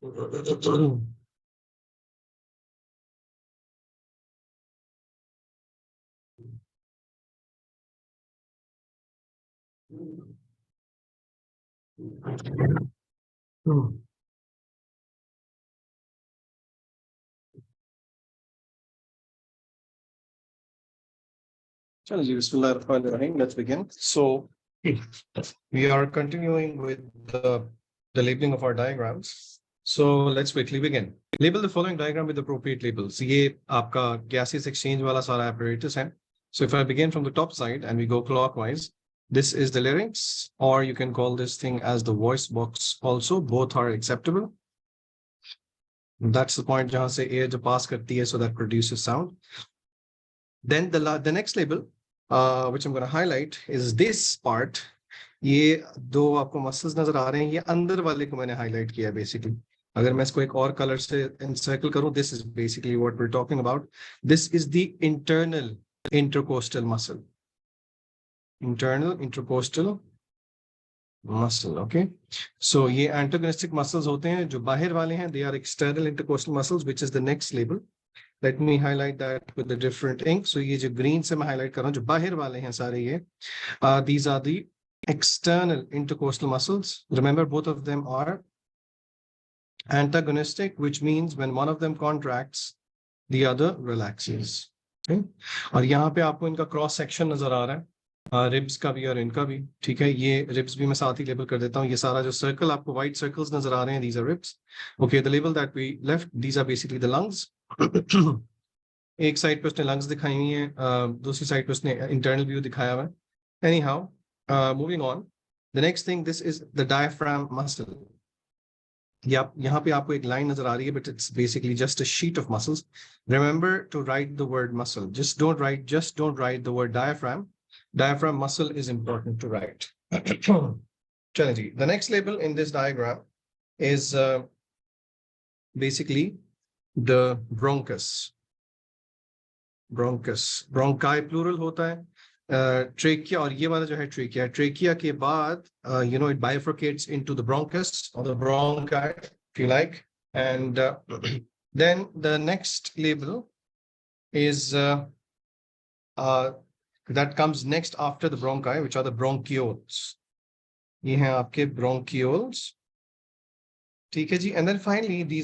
Let's begin. So we are continuing with the labeling of our diagrams. So let's quickly begin. Label the following diagram with appropriate labels. ये आपका gaseous exchange वाला सारा apparatus है. So if I begin from the top side and we go clockwise, this is the larynx, or you can call this thing as the voice box also. Both are acceptable. That's the point जहाँ से air जो pass करती है, so that produces sound. Then the next label, which I'm going to highlight, is this part. ये दो आपको muscles नजर आ रहे हैं, ये अंदर वाले को मैंने हाईलाइट किया है बेसिकली. अगर मैं इसको एक और कलर से एनसर्कल करूं, this is basically what we are talking about. This is the internal intercostal muscle. Internal intercostal muscle. Okay, so ये एंटागोनिस्टिक मसल्स होते हैं जो बाहर वाले हैं. They are external intercostal muscles, which is the next label. Let me highlight that with the different ink. So ये जो green से मैं highlight कर रहा हूँ, जो बाहर वाले हैं सारे ये, these are the external intercostal muscles. Remember, both of them are antagonistic, which means when one of them contracts, the other relaxes. Okay? और यहाँ पे आपको इनका cross section नजर आ रहा है, ribs का भी और इनका भी. ठीक है, ये ribs भी मैं साथ ही label कर देता हूँ. ये सारा जो circle आपको white circles नजर आ रहे हैं, these are ribs. Okay, the label that we left, these are basically the lungs. एक साइड पे उसने लंग्स दिखाई हुई है, दूसरी साइड पे उसने इंटरनल व्यू दिखाया हुआ है. Anyhow, moving on, the next thing, this is the diaphragm muscle. यहाँ पे आपको एक लाइन नजर आ रही है, but it's basically just a sheet of muscles. Remember to write the word muscle. Just don't write the word diaphragm. Diaphragm muscle is important to write. चलिए जी, the next label in this diagram is basically the bronchus. Bronchus, bronchi plural होता है. Trachea, और ये वाला जो है trachea. Trachea के बाद it bifurcates into the bronchus or the bronchi, if you like. And then the next label is that comes next after the bronchi, which are the bronchioles. ये हैं आपके bronchioles. ठीक है जी. And then finally,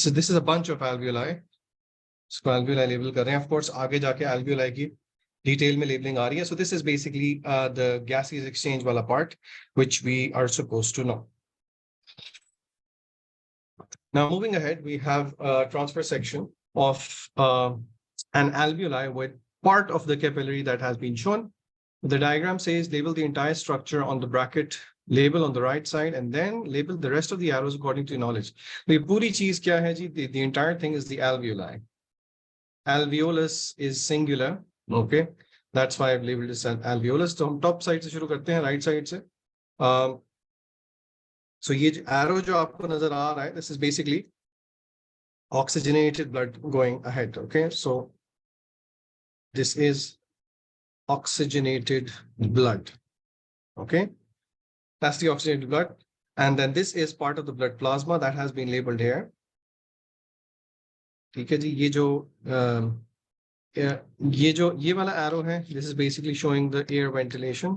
so this is a bunch of alveoli. इसको alveoli label कर रहे हैं. Of course, आगे जाके alveoli की detail में labeling आ रही है. So this is basically the gaseous exchange वाला part, which we are supposed to know. Now, moving ahead, we have a transfer section of an alveoli with part of the capillary that has been shown. The diagram says label the entire structure on the bracket label on the right side, and then label the rest of the arrows according to your knowledge. The पूरी चीज क्या है जी? The entire thing is the alveoli. Alveolus is singular. Okay, that's why I've labeled this alveolus. तो हम top side से शुरू करते हैं, right side से. So ये arrow जो आपको नजर आ रहा है, this is basically oxygenated blood going ahead. Okay, so this is oxygenated blood. Okay, that's the oxygenated blood, and then this is part of the blood plasma that has been labeled here. ठीक है जी. ये वाला arrow है, this is basically showing the air ventilation.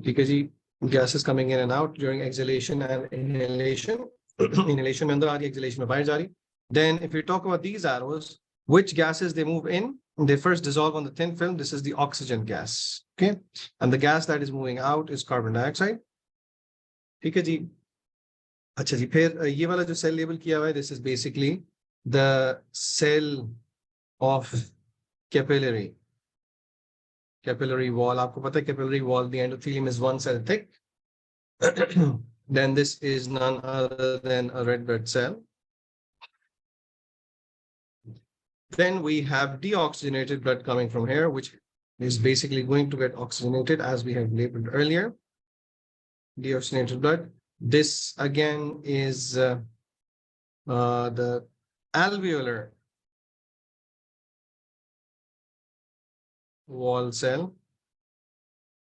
ठीक है जी. Gases coming in and out during exhalation and inhalation. Inhalation में अंदर आ रही, exhalation में बाहर जा रही. Then if we talk about these arrows, which gases they move in? They first dissolve on the thin film. This is the oxygen gas. Okay, and the gas that is moving out is carbon dioxide. ठीक है जी. अच्छा जी, फिर ये वाला जो cell label किया हुआ है, this is basically the cell of capillary wall. आपको पता है capillary wall, the endothelium is one cell thick. Then this is none other than a red blood cell. Then we have deoxygenated blood coming from here, which is basically going to get oxygenated as we have labeled earlier. Deoxygenated blood. This again is the alveolar wall cell,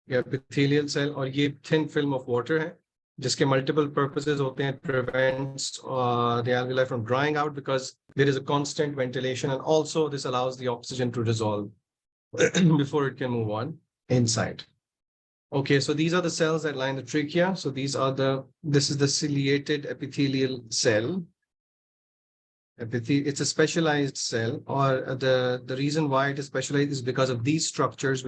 epithelial cell, और ये thin film of water है. जिसके multiple purposes होते हैं, prevents the alveoli from drying out because there is a constant ventilation, and also this allows the oxygen to dissolve before it can move on inside. Okay, so these are the cells that line the trachea. So this is the ciliated epithelial cell. It's a specialized cell, or the reason why it is specialized is because of these structures,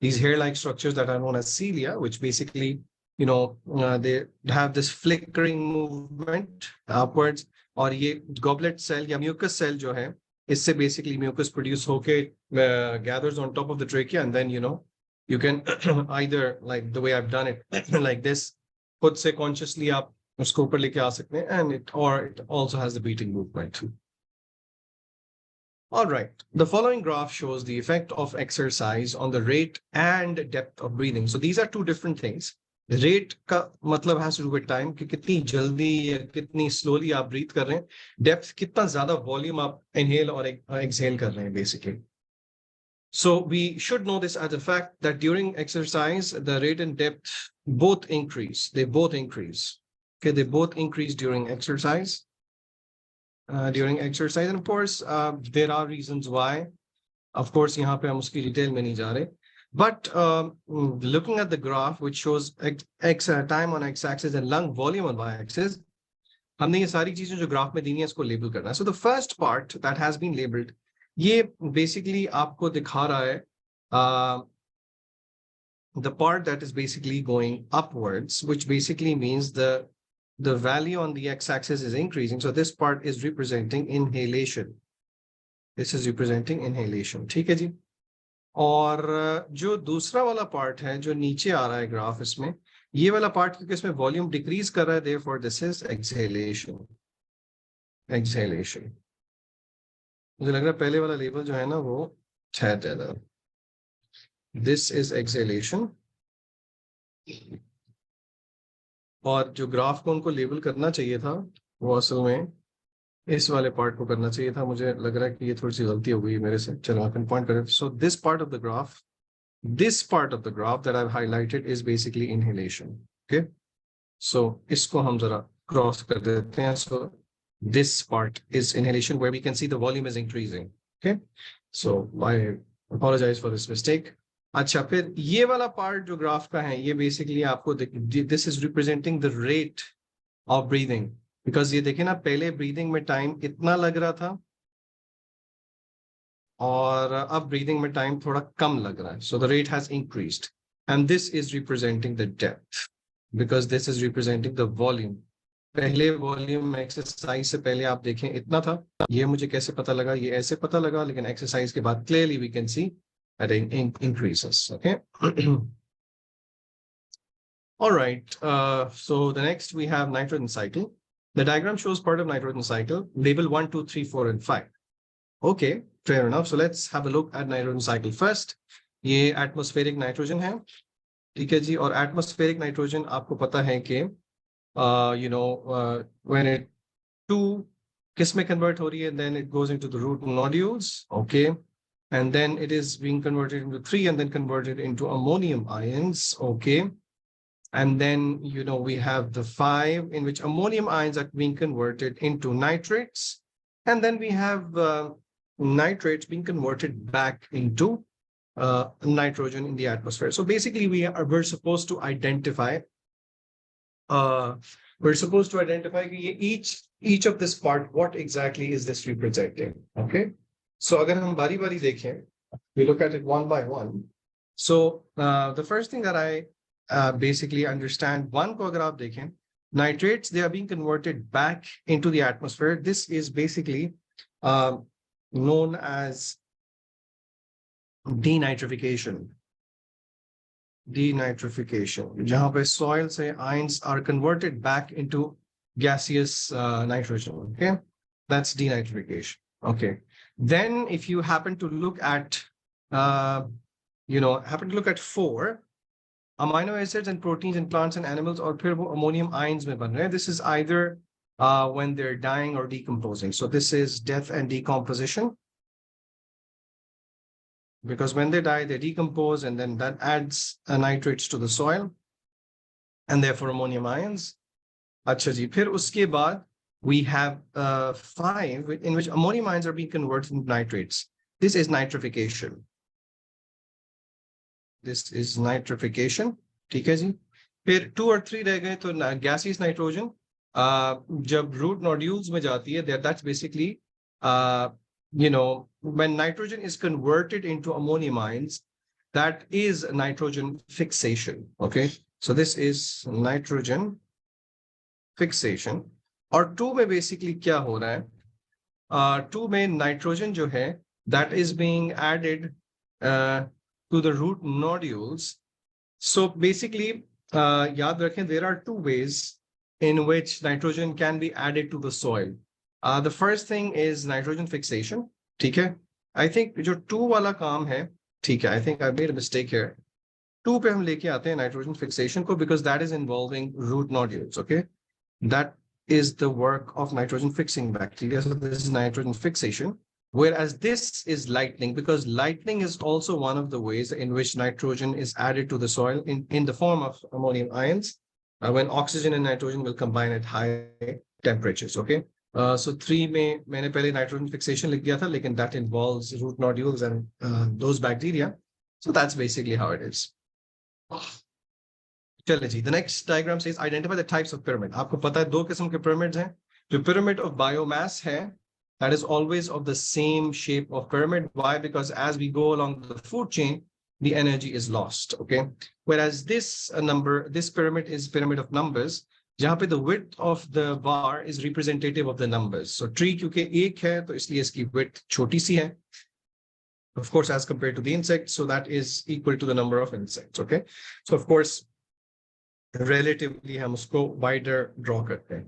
these hair-like structures that are known as cilia, which basically, they have this flickering movement upwards. और ये goblet cell या mucus cell जो है, इससे basically mucus produce होके gathers on top of the trachea, and then you can either, like the way I've done it, like this, खुद से consciously आप उसको ऊपर लेके आ सकते हैं, and it also has the beating movement too. All right, the following graph shows the effect of exercise on the rate and depth of breathing. So these are two different things. Rate का मतलब has to do with time, कि कितनी जल्दी या कितनी slowly आप breathe कर रहे हैं. Depth, कितना ज़्यादा volume आप inhale और exhale कर रहे हैं basically. So we should know this as a fact that during exercise, the rate and depth both increase. They both increase. Okay, they both increase during exercise. And of course, there are reasons why. Of course, यहाँ पे हम उसकी detail में नहीं जा रहे. But looking at the graph, which shows time on x-axis and lung volume on y-axis, हमने ये सारी चीजें जो graph में दी हैं इसको label करना है. So the first part that has been labeled, ये basically आपको दिखा रहा है the part that is basically going upwards, which basically means the value on the x-axis is increasing. So this part is representing inhalation. This is representing inhalation. ठीक है जी. और जो दूसरा वाला part है जो नीचे आ रहा है ग्राफ इसमें, ये वाला part क्योंकि इसमें volume decrease कर रहा है, therefore this is exhalation. Exhalation. मुझे लग रहा है पहले वाला लेबल जो है ना वो ठहर जाएगा. This is exhalation. और जो ग्राफ को उनको लेबल करना चाहिए था वो असल में इस वाले पार्ट को करना चाहिए था. मुझे लग रहा है कि ये थोड़ी सी गलती हो गई मेरे से. चलो आप पॉइंट करें. So this part of the graph that I've highlighted is basically inhalation. Okay, so इसको हम जरा क्रॉस कर देते हैं. So this part is inhalation where we can see the volume is increasing. Okay, so I apologize for this mistake. अच्छा, फिर ये वाला पार्ट जो ग्राफ का है ये बेसिकली आपको this is representing the rate of breathing. Because ये देखिए ना, पहले ब्रीदिंग में टाइम इतना लग रहा था और अब ब्रीदिंग में टाइम थोड़ा कम लग रहा है. So the rate has increased and this is representing the depth because this is representing the volume. पहले वॉल्यूम एक्सरसाइज से पहले आप देखें इतना था. ये मुझे कैसे पता लगा? ये ऐसे पता लगा, लेकिन एक्सरसाइज के बाद clearly we can see that increases. Okay. All right. So the next we have nitrogen cycle. The diagram shows part of nitrogen cycle. Label 1, 2, 3, 4, and 5. Okay, fair enough. So let's have a look at nitrogen cycle first. ये atmospheric nitrogen है. ठीक है जी. और atmospheric nitrogen आपको पता है कि when it two किस में convert हो रही है, then it goes into the root nodules. Okay. And then it is being converted into 3 and then converted into ammonium ions. Okay. And then, we have the 5 in which ammonium ions are being converted into nitrates. And then we have nitrates being converted back into nitrogen in the atmosphere. So basically we're supposed to identify each of this part, what exactly is this representing. Okay. So अगर हम बारी बारी देखें, we look at it one by one. So the first thing that I basically understand, one को अगर आप देखें, nitrates, they are being converted back into the atmosphere. This is basically known as denitrification. Denitrification, जहाँ पे soil से ions are converted back into gaseous nitrogen. Okay, that's denitrification. Okay. Then if you happen to look at 4 amino acids and proteins in plants and animals, और फिर वो ammonium ions में बन रहे हैं. This is either when they're dying or decomposing. So this is death and decomposition. Because when they die, they decompose, and then that adds nitrates to the soil. and therefore ammonium ions. अच्छा जी, फिर उसके बाद we have 5 in which ammonium ions are being converted into nitrates. This is nitrification. This is nitrification. ठीक है जी. फिर 2 और 3 रह गए तो gaseous nitrogen जब root nodules में जाती है, that's basically when nitrogen is converted into ammonium ions, that is nitrogen fixation. Okay, so this is nitrogen fixation. और 2 में basically क्या हो रहा है, 2 में nitrogen जो है that is being added to the root nodules. So basically याद रखें, there are 2 ways in which nitrogen can be added to the soil. The first thing is nitrogen fixation. ठीक है, I think जो 2 वाला काम है, ठीक है, I think I made a mistake here. 2 पे हम लेके आते हैं nitrogen fixation को because that is involving root nodules. Okay, that is the work of nitrogen fixing bacteria. So this is nitrogen fixation, whereas this is lightning, because lightning is also one of the ways in which nitrogen is added to the soil in the form of ammonium ions when oxygen and nitrogen will combine at high temperatures. Okay, so 3 में मैंने पहले nitrogen fixation लिख दिया था, लेकिन that involves root nodules and those bacteria. So that's basically how it is. चलिए जी, the next diagram says identify the types of pyramid. आपको पता है 2 किस्म के pyramids हैं. जो pyramid of biomass है, that is always of the same shape of pyramid. Why? Because as we go along the food chain, the energy is lost. Okay, whereas this this pyramid is pyramid of numbers, जहाँ पे the width of the bar is representative of the numbers. So tree क्योंकि एक है तो इसलिए इसकी width छोटी सी है, of course, as compared to the insects, so that is equal to the number of insects. Okay, so of course relatively हम उसको wider draw करते हैं.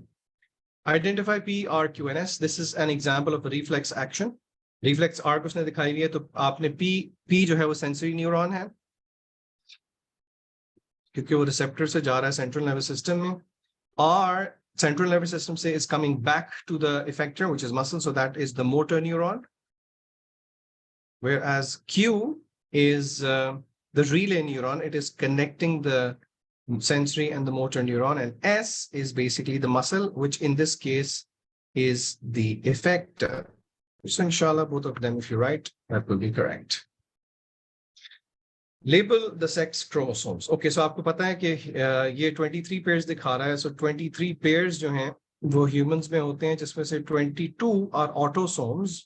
Identify P, R, Q and S. This is an example of a reflex action. Reflex arc उसने दिखाई हुई है, तो आपने P जो है वो sensory neuron है क्योंकि वो receptor से जा रहा है central nervous system में. R central nervous system से is coming back to the effector, which is muscle, so that is the motor neuron. Whereas Q is the relay neuron. It is connecting the sensory and the motor neuron, and S is basically the muscle, which in this case is the effector. So inshallah, both of them, if you write, that will be correct. Label the sex chromosomes. Okay, so आपको पता है कि ये 23 pairs दिखा रहा है. So 23 pairs जो हैं वो humans में होते हैं, जिसमें से 22 are autosomes,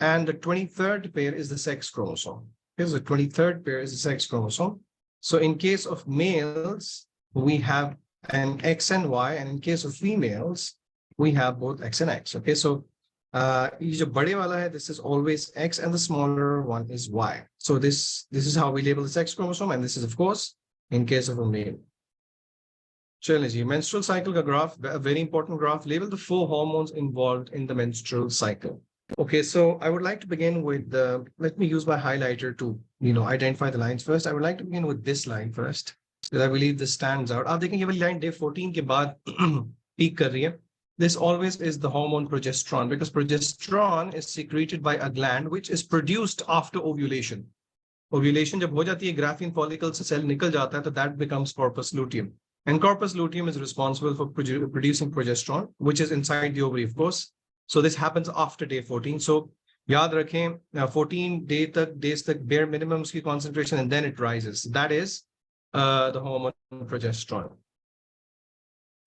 and the 23rd pair is the sex chromosome. Here's the 23rd pair is the sex chromosome. So in case of males, we have an X and Y, and in case of females, we have both X and X. Okay, so ये जो बड़े वाला है, this is always X, and the smaller one is Y. So this is how we label the sex chromosome, and this is of course in case of a male. चलिए जी, menstrual cycle का graph, a very important graph. Label the 4 hormones involved in the menstrual cycle. Okay, so I would like to begin with let me use my highlighter to identify the lines first. I would like to begin with this line first, because I believe this stands out. आप देखेंगे वाली line day 14 के बाद peak कर रही है. This always is the hormone progesterone, because progesterone is secreted by a gland which is produced after ovulation. Ovulation जब हो जाती है, graphene follicle से cell निकल जाता है, तो that becomes corpus luteum. And corpus luteum is responsible for producing progesterone, which is inside the ovary, of course. So this happens after day 14. So याद रखें 14 days तक bare minimum की concentration, and then it rises. That is the hormone progesterone.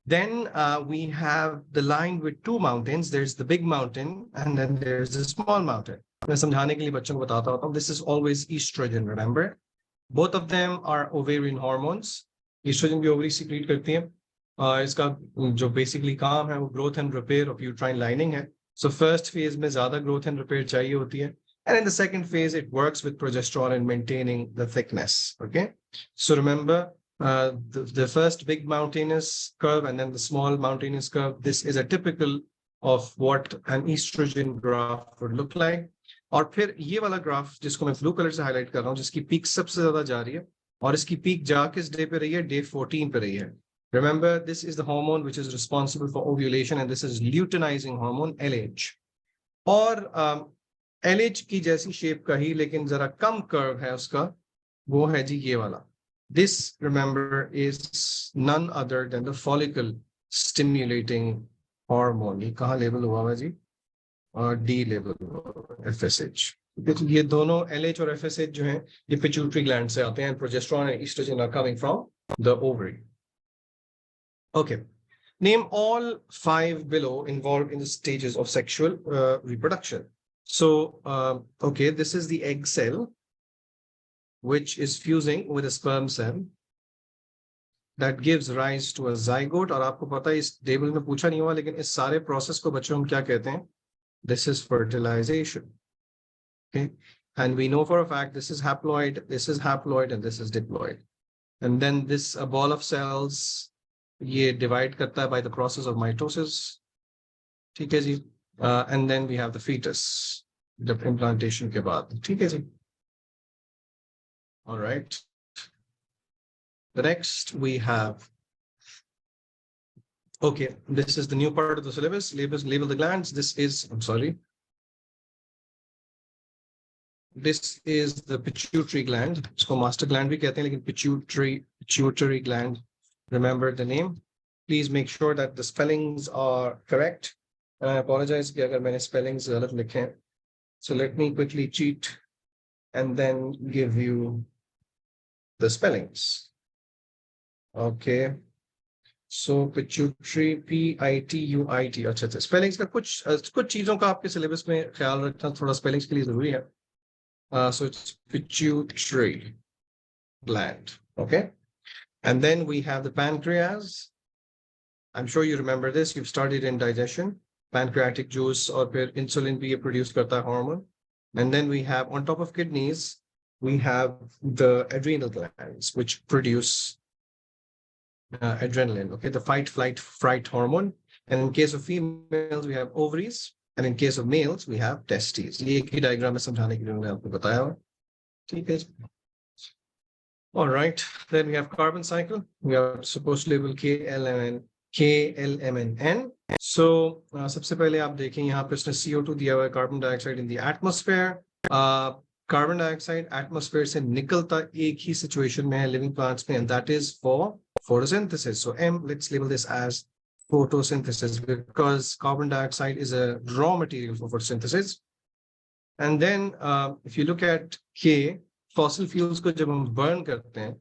Then we have the line with 2 mountains. There's the big mountain, and then there's the small mountain. मैं समझाने के लिए बच्चों को बताता हूँ. This is always estrogen, remember? Both of them are ovarian hormones. Estrogen भी ovary secrete करती है. इसका जो basically काम है वो growth and repair of uterine lining है. So first phase में ज़्यादा growth and repair चाहिए होती है. And in the second phase, it works with progesterone in maintaining the thickness. Okay. So remember, the first big mountainous curve and then the small mountainous curve. This is a typical of what an estrogen graph would look like. और फिर ये वाला graph जिसको मैं blue colour से highlight कर रहा हूँ, जिसकी पीक सबसे ज्यादा जा रही है, और इसकी पीक जा किस डे पे रही है? डे 14 पे रही है. Remember, this is the hormone which is responsible for ovulation, and this is luteinizing hormone, LH. और LH की जैसी शेप का ही, लेकिन जरा कम कर्व है उसका, वो है जी ये वाला. This, remember, is none other than the follicle stimulating hormone. ये कहाँ लेबल हुआ है जी? और D लेबल FSH. ये दोनों LH और FSH जो हैं ये pituitary gland से आते हैं. Progesterone and estrogen are coming from the ovary. Okay. Name all 5 below involved in the stages of sexual reproduction. So, okay, this is the egg cell, which is fusing with a sperm cell that gives rise to a zygote. और आपको पता है इस table में पूछा नहीं हुआ, लेकिन इस सारे प्रोसेस को बच्चों हम क्या कहते हैं? This is fertilization. Okay, and we know for a fact this is haploid, and this is diploid. And then this a ball of cells ये divide करता है by the process of mitosis. ठीक है जी. And then we have the fetus, the implantation के बाद. ठीक है जी. All right. The next we have, okay, this is the new part of the syllabus. Label the glands. This is, I'm sorry. This is the pituitary gland. इसको master gland भी कहते हैं, लेकिन pituitary gland. Remember the name. Please make sure that the spellings are correct. And I apologize कि अगर मैंने spellings गलत लिखे हैं. So let me quickly cheat and then give you the spellings. Okay. So pituitary, P-I-T-U-I-T. अच्छा अच्छा. Spellings का कुछ चीजों का आपके syllabus में ख्याल रखना थोड़ा spellings के लिए जरूरी है. So it's pituitary gland. Okay. And then we have the pancreas. I'm sure you remember this. You've studied in digestion. Pancreatic juice or insulin भी produce करता है hormone. And then we have, on top of kidneys, we have the adrenal glands, which produce adrenaline, okay, the fight, flight, fright hormone. And in case of females, we have ovaries. And in case of males, we have testes. ये एक ही diagram में समझाने के लिए मैंने आपको बताया. ठीक है. All right. Then we have carbon cycle. We are supposed to label KLMNN. So सबसे पहले आप देखें यहाँ पे उसने CO2 दिया हुआ है, carbon dioxide in the atmosphere. Carbon dioxide atmosphere से निकलता एक ही situation में है living plants में, and that is for photosynthesis. So let's label this as photosynthesis because carbon dioxide is a raw material for photosynthesis. And then if you look at K, fossil fuels को जब हम burn करते हैं,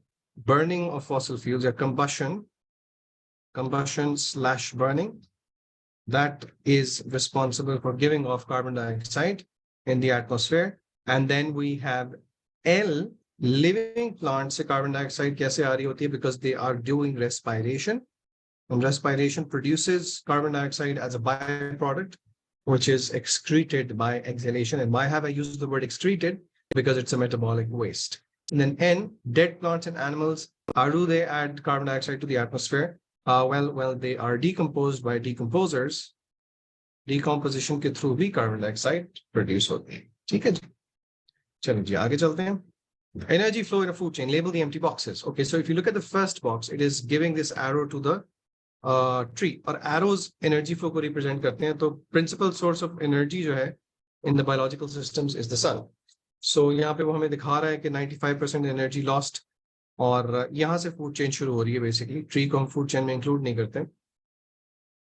burning of fossil fuels or combustion/burning, that is responsible for giving off carbon dioxide in the atmosphere. And then we have L, living plants से carbon dioxide कैसे आ रही होती है? Because they are doing respiration. And respiration produces carbon dioxide as a byproduct, which is excreted by exhalation. And why have I used the word excreted? Because it's a metabolic waste. And then N, dead plants and animals, how do they add carbon dioxide to the atmosphere? Well, they are decomposed by decomposers. Decomposition के through भी carbon dioxide produce होती है. ठीक है जी. चलो जी आगे चलते हैं. Energy flow in a food chain. Label the empty boxes. Okay, so if you look at the first box, it is giving this arrow to the tree. और arrows energy flow को represent करते हैं. तो principal source of energy जो है in the biological systems is the sun. So यहाँ पे वो हमें दिखा रहा है कि 95% energy lost. और यहाँ से food chain शुरू हो रही है basically. Tree को हम food chain में include नहीं करते.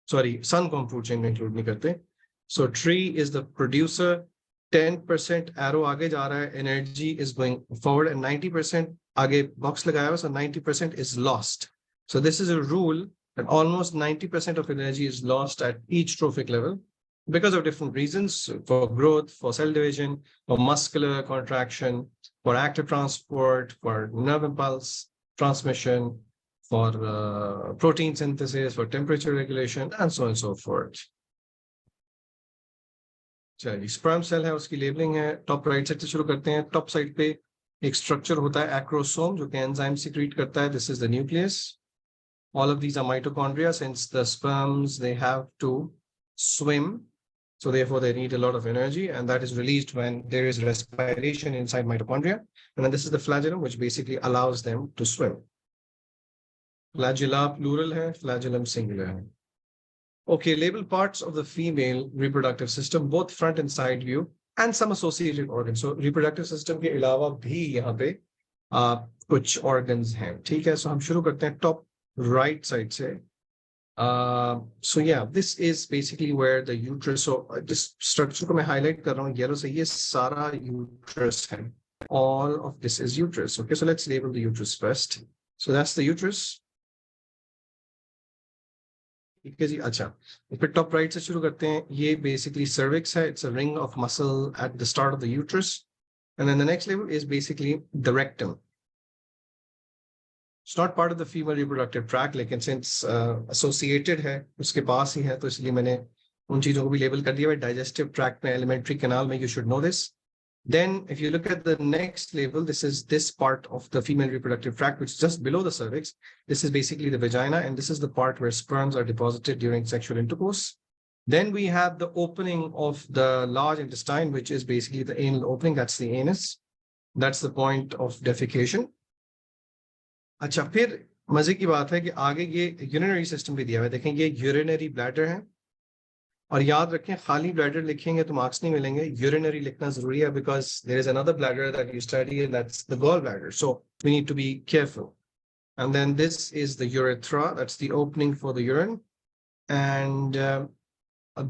Sorry, sun को हम food chain में include नहीं करते. So tree is the producer. 10% arrow आगे जा रहा है, energy is going forward, and 90% आगे box लगाया हुआ, so 90% is lost. So this is a rule that almost 90% of energy is lost at each trophic level because of different reasons, for growth, for cell division, for muscular contraction, for active transport, for nerve impulse transmission, for protein synthesis, for temperature regulation, and so on and so forth. चलिए, sperm cell है, उसकी labelling है. Top right side से शुरू करते हैं. Top side पे एक स्ट्रक्चर होता है एक्रोसोम, जो कि एंजाइम सीक्रेट करता है. This is the nucleus. All of these are mitochondria. Since the sperms they have to swim, so therefore they need a lot of energy, and that is released when there is respiration inside mitochondria. And then this is the flagellum, which basically allows them to swim. Flagella plural है, flagellum singular है. Okay, label parts of the female reproductive system, both front and side view, and some associated organs. So reproductive system के अलावा भी यहाँ पे कुछ organs हैं, ठीक है। सो हम शुरू करते हैं टॉप राइट साइड से। So yeah, this is basically where the uterus, so this structure को मैं highlight कर रहा हूँ येलो से, ये सारा uterus है, all of this is uterus. Okay, so let's label the uterus first. So that's the uterus. ठीक है जी, अच्छा फिर टॉप राइट से शुरू करते हैं। ये बेसिकली सर्विक्स है, it's a ring of muscle at the start of the uterus, and then the next level is basically the rectum. It's not part of the female reproductive tract, लेकिन since associated है उसके पास ही है, तो इसलिए मैंने उन चीजों को भी लेबल कर दिया है। डाइजेस्टिव ट्रैक्ट में, एलिमेंट्री कैनाल में, you should know this. Then if you look at the next level, this is this part of the female reproductive tract, which is just below the cervix. This is basically the vagina, and this is the part where sperms are deposited during sexual intercourse. Then we have the opening of the large intestine, which is basically the anal opening. That's the anus. That's the point of defecation. अच्छा, फिर मजे की बात है कि आगे ये urinary system भी दिया हुआ है। देखें, ये urinary bladder है, और याद रखें खाली ब्लैडर लिखेंगे तो मार्क्स नहीं मिलेंगे, यूरिनरी लिखना जरूरी है, because there is another bladder that you study and that's the gall bladder, so we need to be careful. And then this is the urethra, that's the opening for the urine, and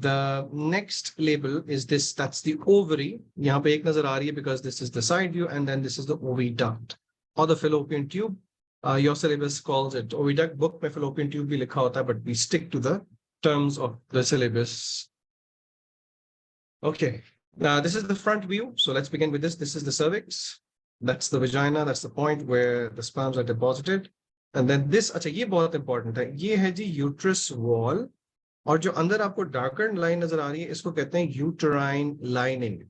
the next label is this, that's the ovary. यहाँ पे एक नजर आ रही है because this is the side view, and then this is the oviduct or the fallopian tube. Your syllabus calls it oviduct, book में fallopian tube भी लिखा होता है, but we stick to the terms of the syllabus. Okay, this is the front view. So let's begin with this. This is the cervix. That's the vagina. That's the point where the sperms are deposited. And then this, अच्छा ये बहुत important है, ये है जी uterus wall, और जो अंदर आपको darker line नजर आ रही है, इसको कहते हैं uterine lining.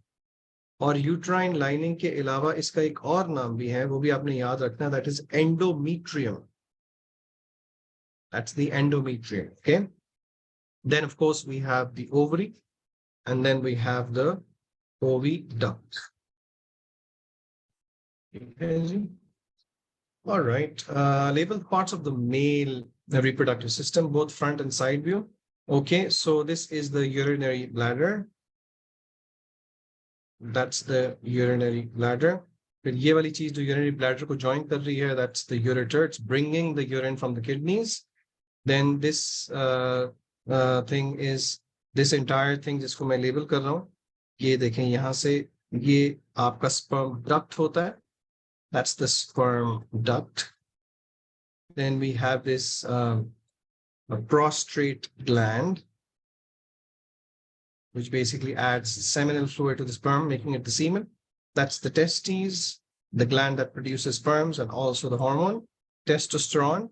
और uterine lining के अलावा इसका एक और नाम भी है, वो भी आपने याद रखना, that is endometrium. That's the endometrium. Okay. Then, of course, we have the ovary, and then we have the oviduct. All right. Label parts of the male reproductive system, both front and side view. Okay, so this is the urinary bladder. That's the urinary bladder. फिर ये वाली चीज जो urinary bladder को join कर रही है, that's the ureter. It's bringing the urine from the kidneys. Then this thing is this entire thing जिसको मैं लेबल कर रहा हूँ, ये देखें यहाँ से, ये आपका sperm duct होता है, that's the sperm duct. Then we have this a prostrate gland, which basically adds seminal fluid to the sperm, making it the semen. That's the testes, the gland that produces sperms and also the hormone testosterone.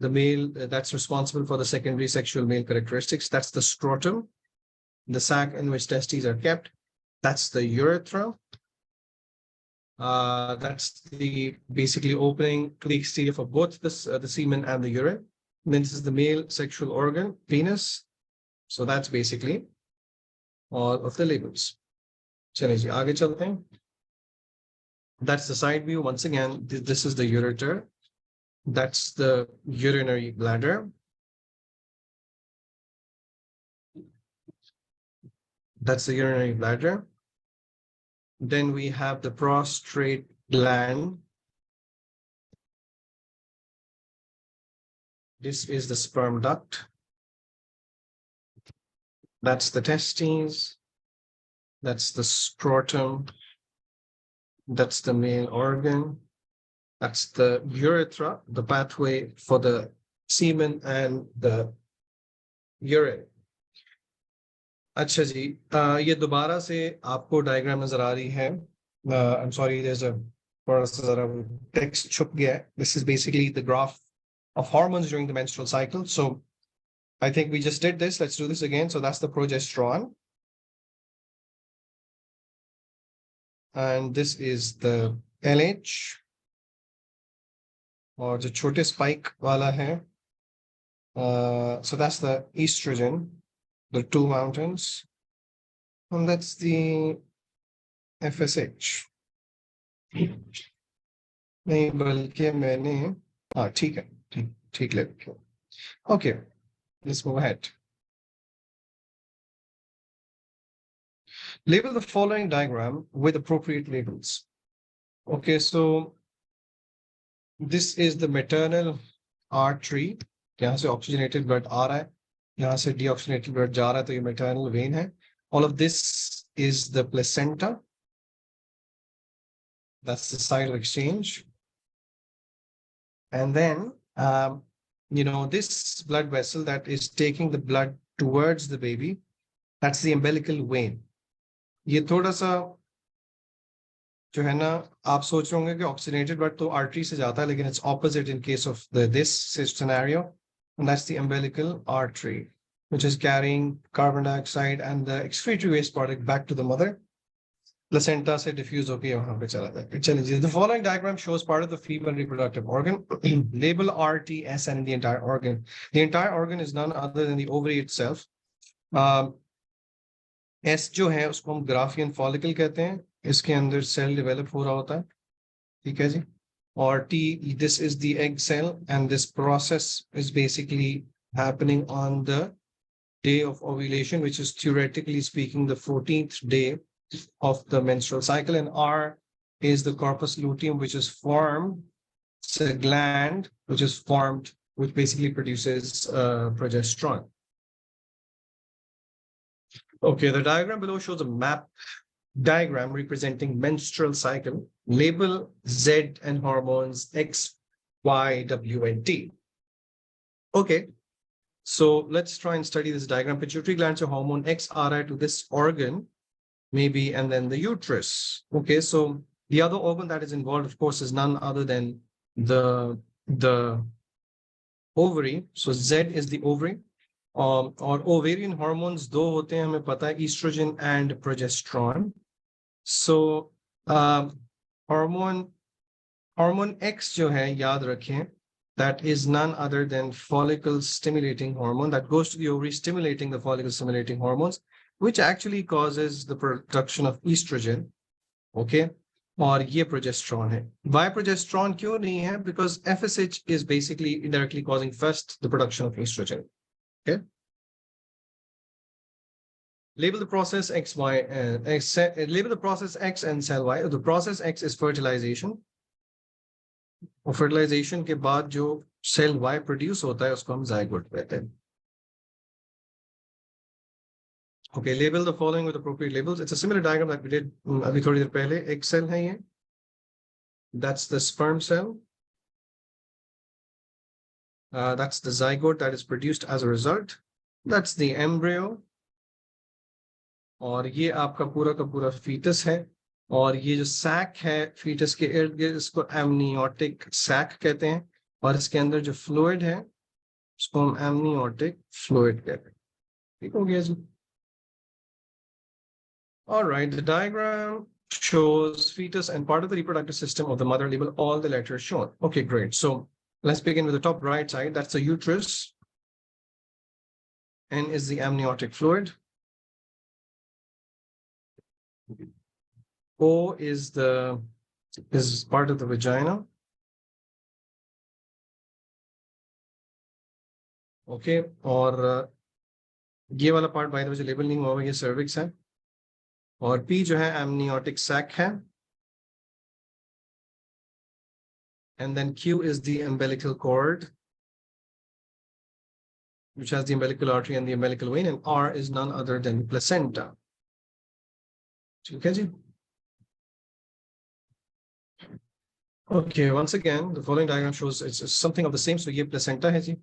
The male that's responsible for the secondary sexual male characteristics. That's the scrotum, the sac in which testes are kept. That's the urethra. That's the basically opening to the exterior for both the semen and the urine. And then this is the male sexual organ, penis. So that's basically all of the labels. चलिए जी आगे चलते हैं. That's the side view. Once again, this is the ureter. That's the urinary bladder. That's the urinary bladder. Then we have the prostrate gland. This is the sperm duct. That's the testes. That's the scrotum. That's the male organ. That's the urethra, the pathway for the semen and the urine. अच्छा जी, ये दोबारा से आपको diagram नजर आ रही है. I'm sorry, there's a थोड़ा सा जरा text छुप गया है. This is basically the graph of hormones during the menstrual cycle. So I think we just did this. Let's do this again. So that's the progesterone. And this is the LH. और जो छोटे spike वाला है, so that's the estrogen, the two mountains, and that's the FSH. नहीं बल्कि मैंने ठीक है, ठीक ले. Okay, let's move ahead. Label the following diagram with appropriate labels. Okay, so This is the maternal artery. यहाँ से oxygenated blood आ रहा है, यहाँ से deoxygenated blood जा रहा है, तो ये maternal vein है. All of this is the placenta. That's the site of exchange. And then, this blood vessel that is taking the blood towards the baby, that's the umbilical vein. ये थोड़ा सा जो है ना, आप सोच रहे होंगे कि ऑक्सीजनेटेड ब्लड तो आर्टरी से जाता है, लेकिन it's opposite in case of this scenario, and that's the umbilical artery, which is carrying carbon dioxide and the excretory waste product back to the mother. Placenta से diffuse होके वहां पे चला जाता है. चलिए, the following diagram shows part of the female reproductive organ. Label R, T, S and the entire organ. The entire organ is none other than the ovary itself. S जो है उसको हम ग्राफियन फॉलिकल कहते हैं, इसके अंदर cell develop हो रहा होता है, ठीक है जी. और T, this is the egg cell, and this process is basically happening on the day of ovulation, which is theoretically speaking the 14th day of the menstrual cycle. And R is the corpus luteum, which is formed. It's a gland which is formed, which basically produces progesterone. Okay, the diagram below shows a map diagram representing menstrual cycle. Label Z and hormones X, Y, W, and T. Okay, so let's try and study this diagram. Pituitary gland, so hormone X RI to this organ, maybe, and then the uterus. Okay, so the other organ that is involved, of course, is none other than the ovary. So Z is the ovary. और ovarian hormones दो होते हैं, हमें पता है, estrogen and progesterone. So hormone X जो है, याद रखें, that is none other than follicle stimulating hormone that goes to the ovary, stimulating the follicle stimulating hormones, which actually causes the production of estrogen. Okay, और ये progesterone है. Why progesterone क्यों नहीं है? Because FSH is basically indirectly causing first the production of estrogen. Okay. Label the process X, Y, and X. Label the process X and cell Y. The process X is fertilization. और fertilization के बाद जो cell Y produce होता है, उसको हम zygote कहते हैं. Okay, label the following with appropriate labels. It's a similar diagram that we did अभी थोड़ी देर पहले. X cell है ये. That's the sperm cell. That's the zygote that is produced as a result. That's the embryo. और ये आपका पूरा का पूरा fetus है. और ये जो sac है fetus के इर्द गिर्द, इसको amniotic sac कहते हैं. और इसके अंदर जो fluid है, उसको हम amniotic fluid कहते हैं. ठीक हो गया जी? All right, the diagram shows fetus and part of the reproductive system of the mother. Label all the letters shown. Okay, great. So let's begin with the top right side. That's the uterus. N is the amniotic fluid. O is part of the vagina. Okay, और ये वाला part by the way label नहीं हुआ, ये cervix है. और P जो है amniotic sac है. And then Q is the umbilical cord, which has the umbilical artery and the umbilical vein, and R is none other than placenta. Okay, once again, the following diagram shows it's something of the same. So ये placenta है जी.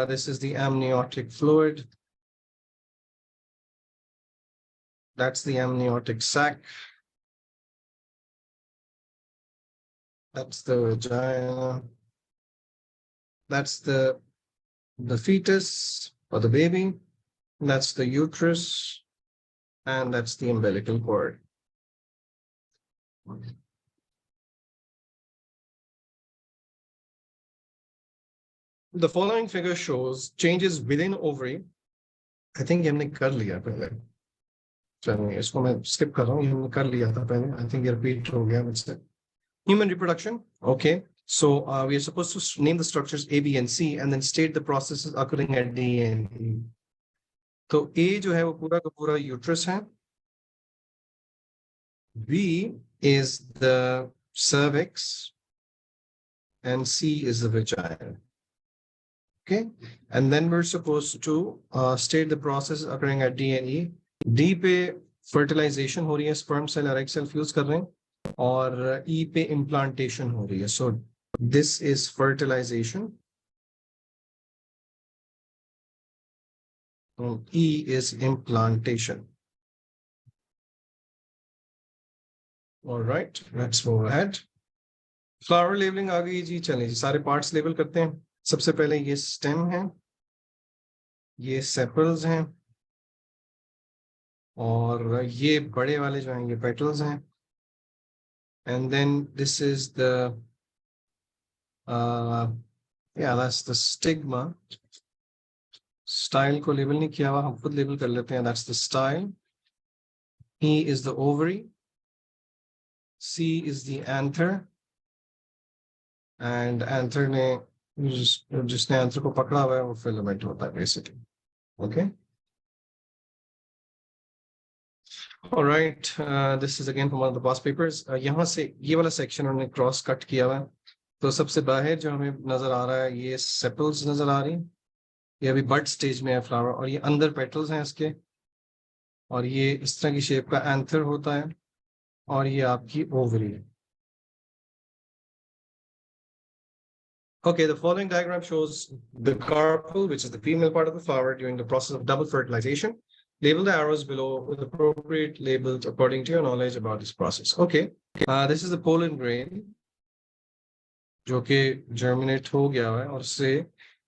This is the amniotic fluid. That's the amniotic sac. That's the vagina. That's the fetus or the baby. That's the uterus. And that's the umbilical cord. The following figure shows changes within ovary. I think हमने कर लिया पहले. चलिए इसको मैं skip कर रहा हूँ, हमने कर लिया था पहले. I think ये repeat हो गया मुझसे. Human reproduction. Okay, so we are supposed to name the structures A, B, and C, and then state the processes occurring at D and E. तो A जो है वो पूरा का पूरा uterus है. B is the cervix, and C is the vagina. Okay, and then we're supposed to state the process occurring at D and E. D पे fertilization हो रही है, sperm cell और egg cell fuse कर रहे हैं, और E पे implantation हो रही है. So this is fertilization. E is implantation. All right, let's move ahead. Flower labeling आ गई जी. चलिए जी, सारे parts label करते हैं. सबसे पहले ये stem है, ये sepals हैं, और ये बड़े वाले जो हैं ये petals हैं. And then this is the yeah, that's the stigma. Style को label नहीं किया हुआ, हम खुद label कर लेते हैं. That's the style. E is the ovary. C is the anther. And anther ने जिसने anther को पकड़ा हुआ है वो filament होता है basically. Okay. All right. This is again from one of the past papers. यहाँ से ये वाला section उन्होंने cross cut किया हुआ है. तो सबसे बाहर जो हमें नजर आ रहा है ये sepals नजर आ रही है. ये अभी बड स्टेज में है फ्लावर, और ये अंदर पेटल्स हैं इसके, और ये इस तरह की शेप का एंथर होता है, और ये आपकी ओवरी है. Okay, the following diagram shows the carpel, which is the female part of the flower during the process of double fertilization. Label the arrows below with appropriate labels according to your knowledge about this process. Okay, this is the pollen grain जो कि germinate हो गया है, और उससे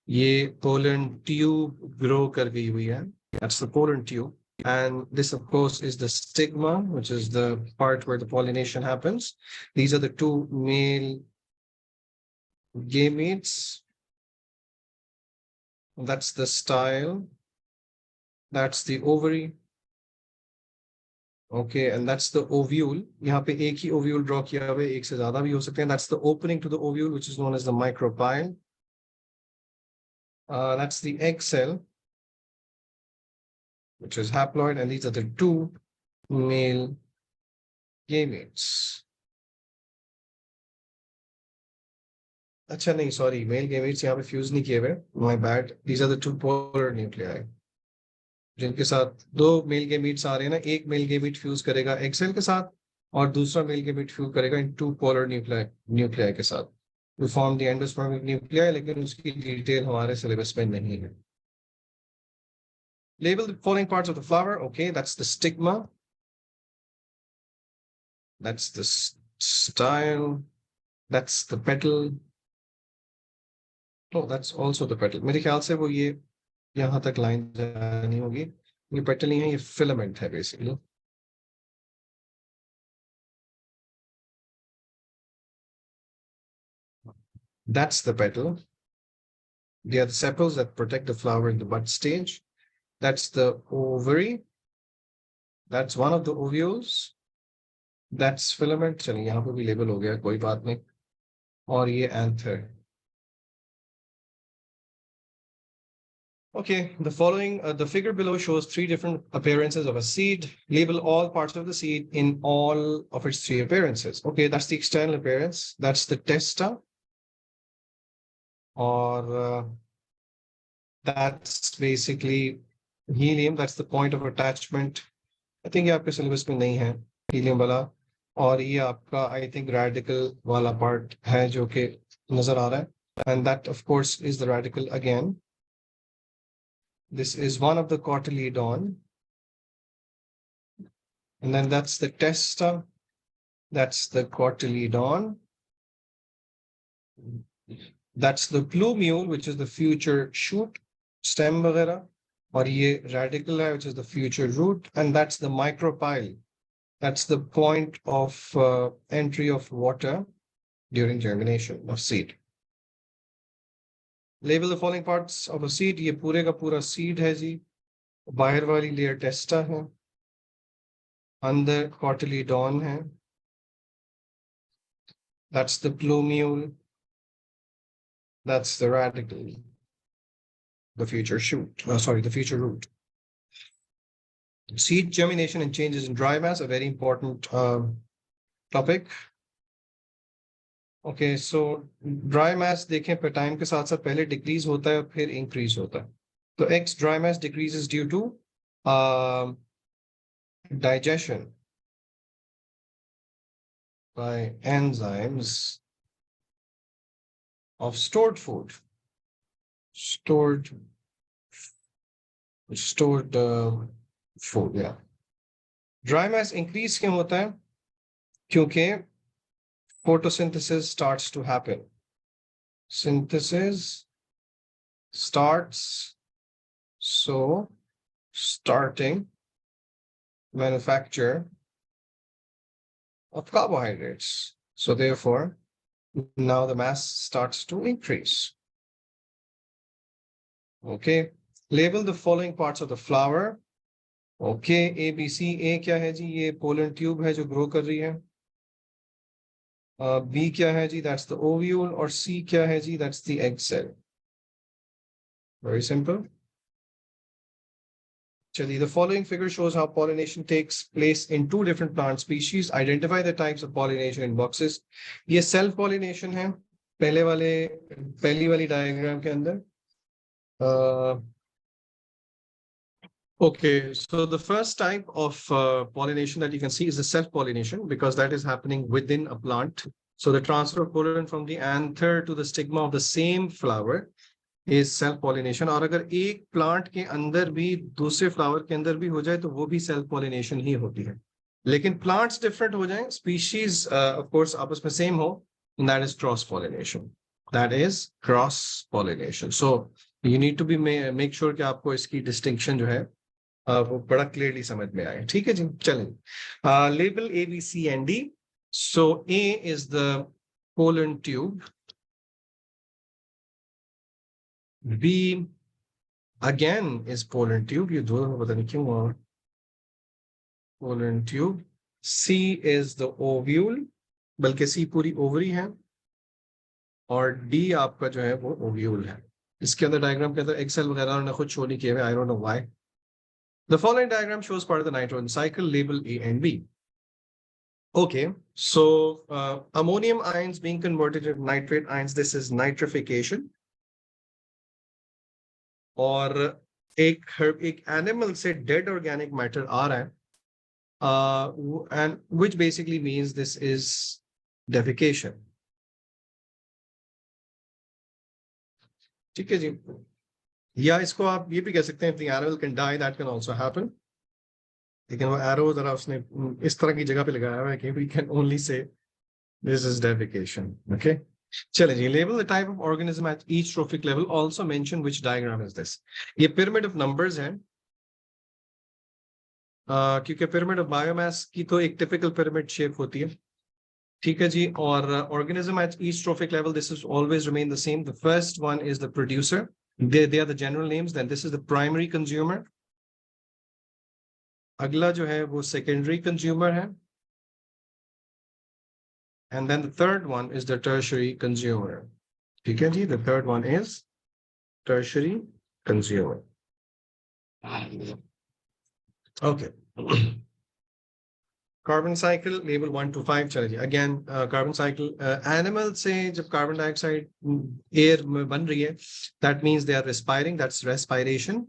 ये pollen tube grow कर गई हुई है. That's the pollen tube. And this, of course, is the stigma, which is the part where the pollination happens. These are the two male gametes. That's the style. That's the ovary. Okay, and that's the ovule. यहाँ पे एक ही ovule draw किया हुआ है, एक से ज़्यादा भी हो सकते हैं. That's the opening to the ovule, which is known as the micropyle. That's the egg cell, which is haploid, and these are the two male gametes. अच्छा नहीं, sorry, male gametes यहाँ पे fuse नहीं किए हुए. My bad. These are the two polar nuclei. जिनके साथ दो मेल गेमीट्स आ रहे हैं ना, एक मेल गेमीट फ्यूज करेगा एग सेल के साथ, और दूसरा मेल गेमीट फ्यूज करेगा इन टू पोलर न्यूक्लियाई के साथ. We form the endospermic nuclei, लेकिन उसकी डिटेल हमारे सिलेबस में नहीं है. Label the following parts of the flower. Okay, that's the stigma. That's the style. That's the petal. Oh, that's also the petal. मेरे ख्याल से वो ये यहाँ तक लाइन जानी होगी. ये पेटल नहीं है, ये फिलामेंट है basically. That's the petal. They are the sepals that protect the flower in the bud stage. That's the ovary. That's one of the ovules. That's filament. चलिए यहाँ पे भी लेबल हो गया, कोई बात नहीं. और ये anther. Okay, the following, the figure below shows three different appearances of a seed. Label all parts of the seed in all of its three appearances. Okay, that's the external appearance. That's the testa. Or that's basically helium. That's the point of attachment. I think ये आपके syllabus में नहीं है helium वाला. और ये आपका I think radical वाला part है जो कि नजर आ रहा है. And that of course is the radical again. This is one of the cotyledon. And then that's the testa. That's the cotyledon. That's the plumule, which is the future shoot, stem वगैरह. और ये radical है, which is the future root. And that's the micropyle. That's the point of entry of water during germination of seed. Label the following parts of a seed. ये पूरे का पूरा seed है जी. बाहर वाली layer testa है. अंदर cotyledon है. That's the plumule. That's the radical. The future shoot. The future root. Seed germination and changes in dry mass, a very important topic. Okay so dry mass देखें पर time के साथ साथ पहले decrease होता है और फिर इंक्रीज होता है. तो X dry mass decreases due to digestion by enzymes of stored food. Stored food, yeah. Dry mass increase क्यों होता है? क्योंकि photosynthesis starts to happen. Synthesis starts, so starting manufacture of carbohydrates. So therefore, now the mass starts to increase. Okay, label the following parts of the flower. Okay, A, B, C. A क्या है जी? ये pollen tube है जो grow कर रही है. B क्या है जी? That's the ovule. और C क्या है जी? That's the egg cell. Very simple. Chali, the following figure shows how pollination takes place in two different plant species. Identify the types of pollination in boxes. ये self pollination है पहली वाली diagram के अंदर. Okay, so the first type of pollination that you can see is the self-pollination, because that is happening within a plant. So the transfer of pollen from the anther to the stigma of the same flower is self-pollination. और अगर एक plant के अंदर भी दूसरे flower के अंदर भी हो जाए तो वो भी self-pollination ही होती है. लेकिन plants different हो जाएं, species of course आपस में same हो, and that is cross-pollination. That is cross-pollination. So you need to be make sure कि आपको इसकी distinction जो है वो बड़ा क्लियरली समझ में आए. ठीक है जी, चलें. Label A, B, C and D. So A is the pollen tube. B again is pollen tube. ये दोनों में पता नहीं क्यों हुआ. Pollen tube. C is the ovule. बल्कि C पूरी ओवरी है और D आपका जो है वो ovule है. इसके अंदर डायग्राम के अंदर एक्सेल वगैरह उन्होंने खुद शो नहीं किए हुए. I don't know why. The following diagram shows part of the nitrogen cycle. Label A and B. Okay, so ammonium ions being converted into nitrate ions, this is nitrification. और एक animal से dead organic matter आ रहा है, and which basically means this is defecation. ठीक है जी, या इसको आप ये भी कह सकते हैं, if the animal can die, that can also happen. लेकिन वो arrow जरा उसने इस तरह की जगह पे लगाया हुआ है कि we can only say this is defecation. Okay. चले जी, label the type of organism at each trophic level. Also mention which diagram is this. ये pyramid of numbers है, क्योंकि pyramid of biomass की तो एक typical pyramid shape होती है. ठीक है जी, और organism at each trophic level, this is always remain the same. The first one is the producer. They are the general names. Then this is the primary consumer. अगला जो है वो secondary consumer है. And then the third one is the tertiary consumer. Okay, the third one is tertiary consumer. Okay. Carbon cycle, label 1 to 5. Again, carbon cycle, animal say जब carbon dioxide air में बन रही है, that means they are respiring, that's respiration.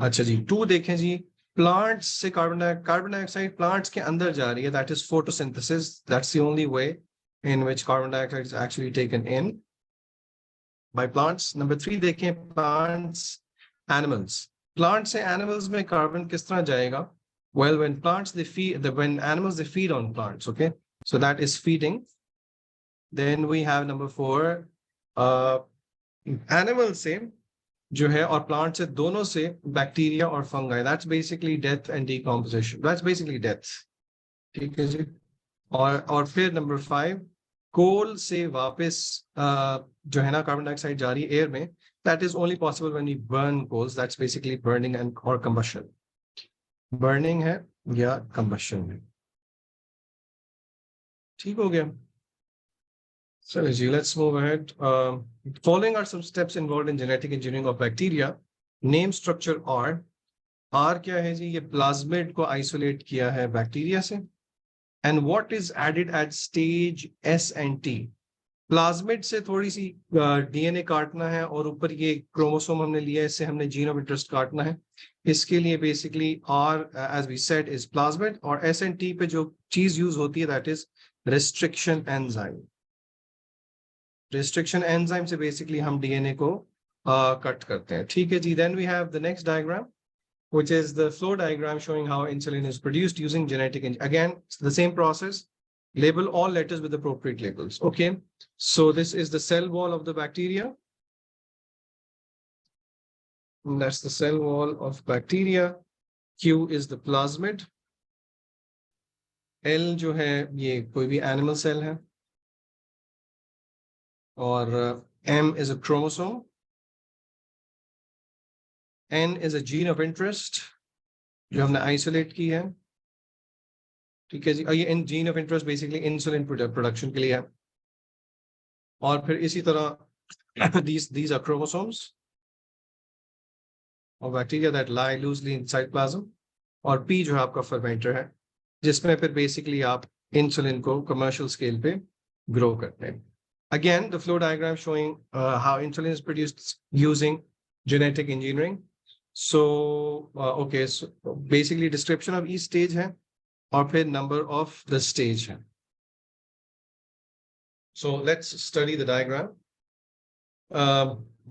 अच्छा जी, 2 देखें जी, plants से carbon dioxide plants के अंदर जा रही है, that is photosynthesis. That's the only way in which carbon dioxide is actually taken in by plants. Number 3 देखें, plants, animals. Plants and animals में carbon किस तरह जाएगा? Well, when plants they feed, when animals they feed on plants, okay? So that is feeding. Then we have number 4, animals से जो है और plant से दोनों से bacteria और fungi. That's basically death and decomposition. That's basically death. ठीक है जी. और फिर number 5, coal से वापस जो है ना carbon dioxide जा रही है air में. That is only possible when we burn coals. That's basically burning and or combustion. Burning है या combustion है. ठीक हो गया. So let's move ahead. Following are some steps involved in genetic engineering of bacteria. Name structure R. R क्या है जी? ये plasmid को isolate किया है bacteria से. and what is added at stage S and T. Plasmid से थोड़ी सी DNA काटना है और ऊपर ये क्रोमोसोम हमने लिया है, इससे हमने जीन ऑफ इंटरेस्ट काटना है. इसके लिए basically are as we said is plasmid, और एस एंड टी पे जो चीज यूज होती है that is restriction enzyme. Restriction enzyme से बेसिकली हम डीएनए को कट करते हैं. ठीक है जी. Then we have the next diagram which is the flow diagram showing how insulin is produced using genetic again the same process. Label all letters with appropriate labels. Okay, so this is the cell wall of the bacteria. And that's the cell wall of bacteria. Q is the plasmid. L जो है ये कोई भी animal cell है, और M is a chromosome. N is a gene of interest जो हमने isolate की है. ठीक है जी. और ये इन gene of interest basically insulin production के लिए है. और फिर इसी तरह these are chromosomes of bacteria that lie loosely in cytoplasm. और P जो है आपका फर्मेंटर है, जिसमें फिर बेसिकली आप इंसुलिन को कमर्शियल स्केल पे ग्रो करते हैं. Again, the flow diagram showing how insulin is produced using genetic engineering. So, okay, so basically description of each stage है, और फिर number of the stage है. So let's study the diagram.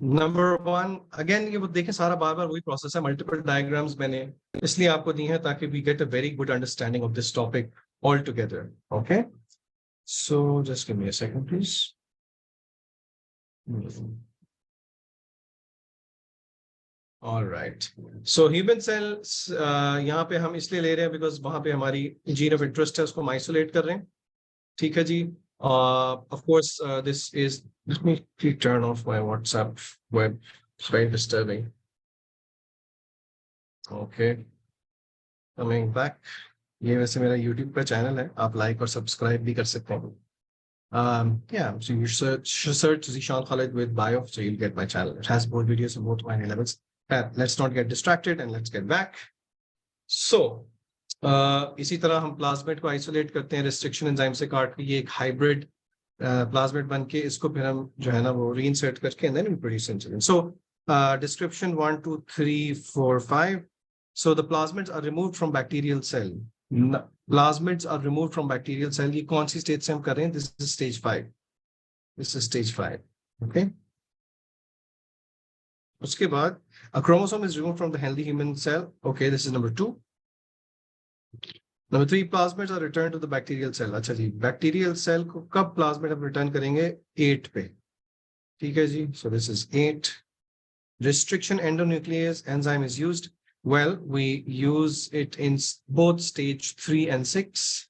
Number one, again ये वो देखें सारा बार बार वही process है. Multiple diagrams मैंने इसलिए आपको दी हैं ताकि we get a very good understanding of this topic altogether. Okay, so just give me a second, please. All right. So human cells यहाँ पे हम इसलिए ले रहे हैं because वहाँ पे हमारी gene of interest है, उसको हम isolate कर रहे हैं. ठीक है जी. Of course, this is. Let me turn off my WhatsApp web. It's very disturbing. Okay. Coming back. ये वैसे मेरा YouTube का चैनल है, आप लाइक और सब्सक्राइब भी कर सकते हैं. Yeah, so you search Zishan Khalid with bio, so you'll get my channel. It has both videos of both my levels. Let's not get distracted and let's get back. So, इसी तरह हम plasmid को isolate करते हैं restriction enzyme से काट के. ये एक हाइब्रिड प्लाज्मिड बन के इसको फिर हम जो है ना वो रीइंसर्ट करके and then we produce insulin. So description 1 2 3 4 5. So the plasmids are removed from bacterial cell. Plasmids are removed from bacterial cell. ये कौन सी स्टेज से हम कर रहे हैं? This is stage 5. This is stage 5. Okay. उसके बाद a chromosome is removed from the healthy human cell. Okay, this is number 2. Number 3, plasmids are returned to the bacterial cell. अच्छा जी, bacterial cell को कब plasmid हम return करेंगे? 8 पे. ठीक है जी. So this is 8. Restriction endonuclease enzyme is used. Well, we use it in both stage 3 and 6.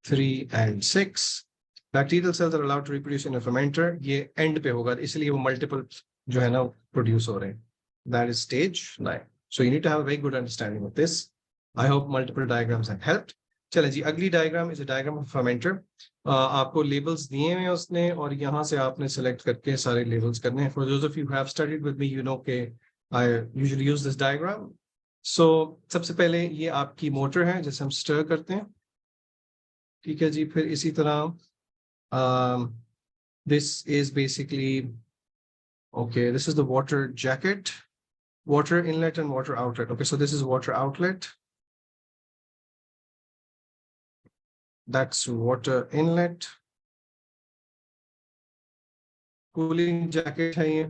3 and 6. Bacterial cells are allowed to reproduce in a fermenter. ये end पे होगा, इसलिए वो multiple जो है ना produce हो रहे हैं. That is stage 9. So you need to have a very good understanding of this. I hope multiple diagrams have helped. चलें जी, अगली diagram is a diagram of fermenter. आपको labels दिए हैं उसने, और यहाँ से आपने select करके सारे labels करने हैं. For those of you who have studied with me, you know कि I usually use this diagram. So सबसे पहले ये आपकी motor है जिसे हम stir करते हैं. ठीक है जी. फिर इसी तरह this is basically, okay, this is the water jacket, water inlet and water outlet. Okay, so this is water outlet. That's water inlet. Cooling jacket है ये.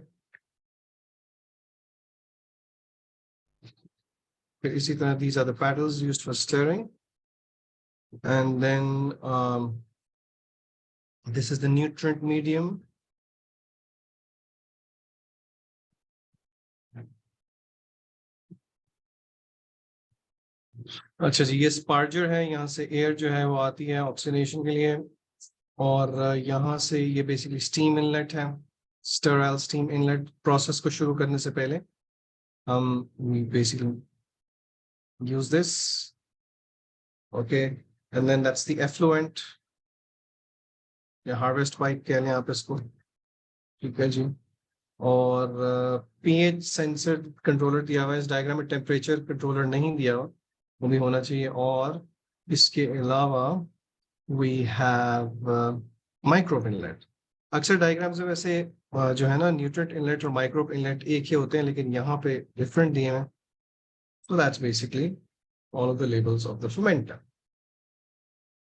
फिर इसी तरह these are the paddles used for stirring. And then this is the nutrient medium. अच्छा जी, ये sparger है, यहाँ से एयर जो है वो आती है ऑक्सीडेशन के लिए, और यहाँ से ये बेसिकली स्टीम इनलेट है. Sterile steam inlet. प्रोसेस को शुरू करने से पहले हम basically use this. Okay, and then that's the effluent या हार्वेस्ट पाइप कह लें आप इसको. ठीक है जी. और pH सेंसर कंट्रोलर दिया हुआ है इस डायग्राम में. टेम्परेचर कंट्रोलर नहीं दिया हुआ, वो भी होना चाहिए. और इसके अलावा we have microbe inlet. अक्सर डायग्राम्स में वैसे जो है ना न्यूट्रिएंट इनलेट और माइक्रोब इनलेट एक ही होते हैं, लेकिन यहाँ पे डिफरेंट दिए हैं. So that's basically all of the labels of the fermenter.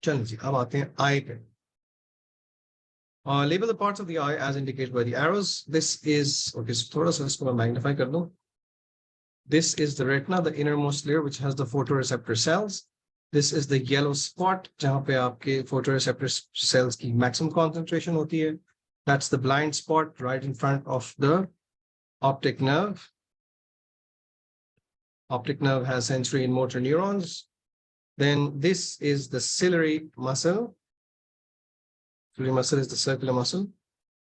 चलिए जी, अब आते हैं आई पे. Label the parts of the eye as indicated by the arrows. This is okay. So थोड़ा सा इसको मैं मैग्नीफाई कर दूं. This is the retina, the innermost layer, which has the photoreceptor cells. This is the yellow spot, जहाँ पे आपके photoreceptor cells की maximum concentration होती है. That's the blind spot right in front of the optic nerve. Optic nerve has sensory and motor neurons. Then this is the ciliary muscle. Ciliary muscle is the circular muscle.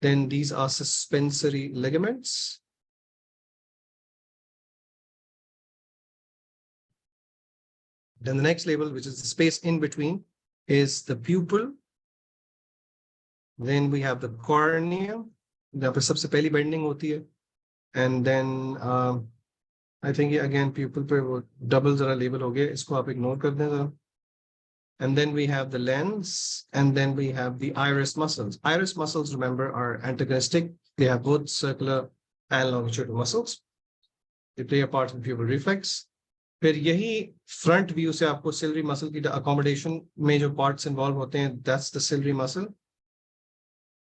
Then these are suspensory ligaments. Then the next label, which is the space in between, is the pupil. Then we have the cornea. जहाँ पे सबसे पहली bending होती है. And then I think again pupil पे वो double जरा label हो गया. इसको आप ignore कर दें जरा. And then we have the lens, and then we have the iris muscles. Iris muscles, remember, are antagonistic. They have both circular and longitudinal muscles. They play a part in pupil reflex. फिर यही front view से आपको ciliary muscle की accommodation में जो parts involved होते हैं, that's the ciliary muscle.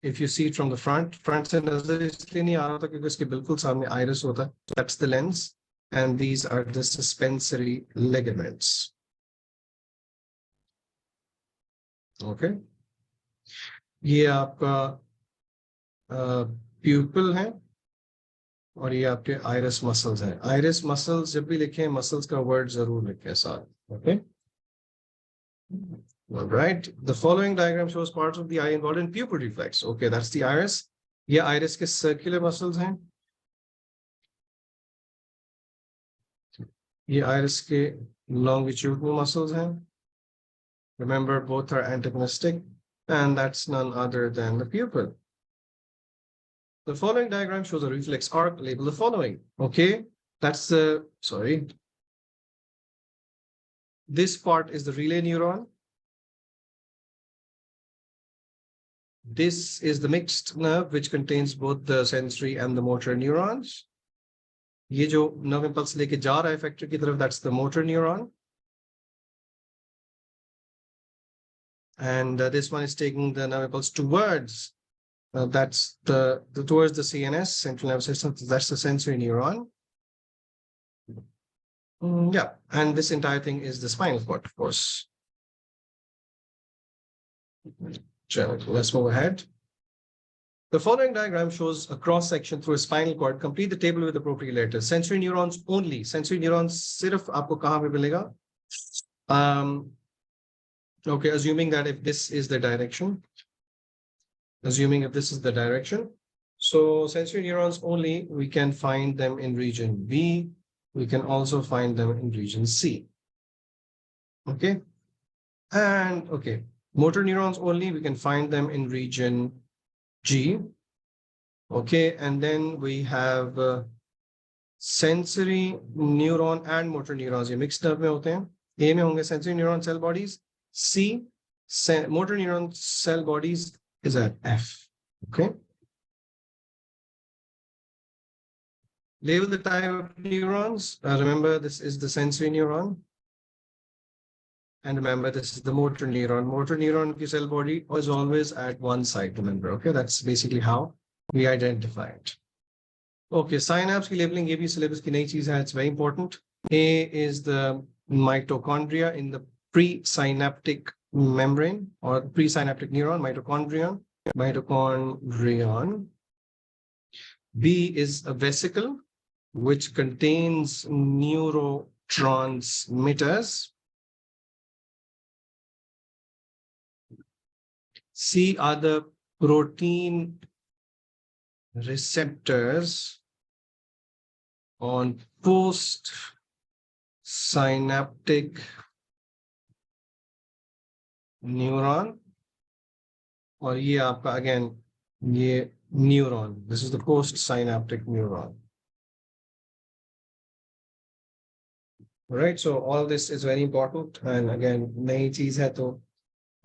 If you see it from the front से नजर इसलिए नहीं आ रहा था क्योंकि इसके बिल्कुल सामने iris होता है. That's the lens, and these are the suspensory ligaments. Okay. ये आपका pupil है और ये आपके iris muscles हैं. Iris muscles जब भी लिखें muscles का word जरूर लिखें साथ. Okay. All right. The following diagram shows parts of the eye involved in pupil reflex. Okay, that's the iris. ये iris के circular muscles हैं. ये iris के longitudinal muscles हैं. Remember, both are antagonistic, and that's none other than the pupil. The following diagram shows a reflex arc. Label the following. Okay, that's the, sorry. This part is the relay neuron. This is the mixed nerve, which contains both the sensory and the motor neurons. ये जो nerve impulse लेके जा रहा है effector की तरफ, that's the motor neuron. And this one is taking the nerve impulse towards, that's towards the CNS, central nervous system. That's the sensory neuron. Yeah, and this entire thing is the spinal cord, of course. Let's move ahead. The following diagram shows a cross section through a spinal cord. Complete the table with appropriate letters. Sensory neurons only. Sensory neurons सिर्फ आपको कहाँ पे मिलेगा? Okay, assuming that if this is the direction, so sensory neurons only, we can find them in region B. We can also find them in region C. Okay. And okay, motor neurons only, we can find them in region G. Okay, and then we have sensory neuron and motor neurons. ये mixed nerve में होते हैं. A में होंगे sensory neuron cell bodies. C, motor neuron cell bodies is at F. Okay. Label the type of neurons. Remember, this is the sensory neuron. And remember, this is the motor neuron. Motor neuron की cell body is always at one side, remember. Okay, that's basically how we identify it. Okay, synapse की labeling ये भी syllabus की नई चीज है. It's very important. A is the mitochondria in the presynaptic membrane or presynaptic neuron, mitochondrion. B is a vesicle which contains neurotransmitters. C are the protein receptors on postsynaptic neuron. और ये आपका again ये neuron. This is the postsynaptic neuron. Right, so all this is very important and again नई चीज है तो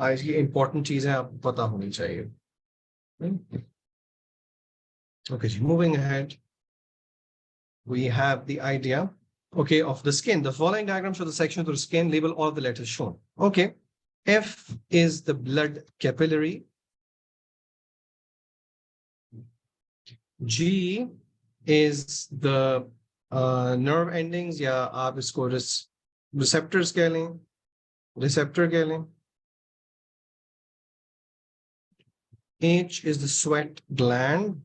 आज की important चीज है आपको पता होनी चाहिए. Okay, moving ahead, we have the idea, okay, of the skin. The following diagram shows the section of the skin. Label all the letters shown. Okay, F is the blood capillary. G is the nerve endings, या आप इसको receptors कह लें, receptor कह लें. H is the sweat gland.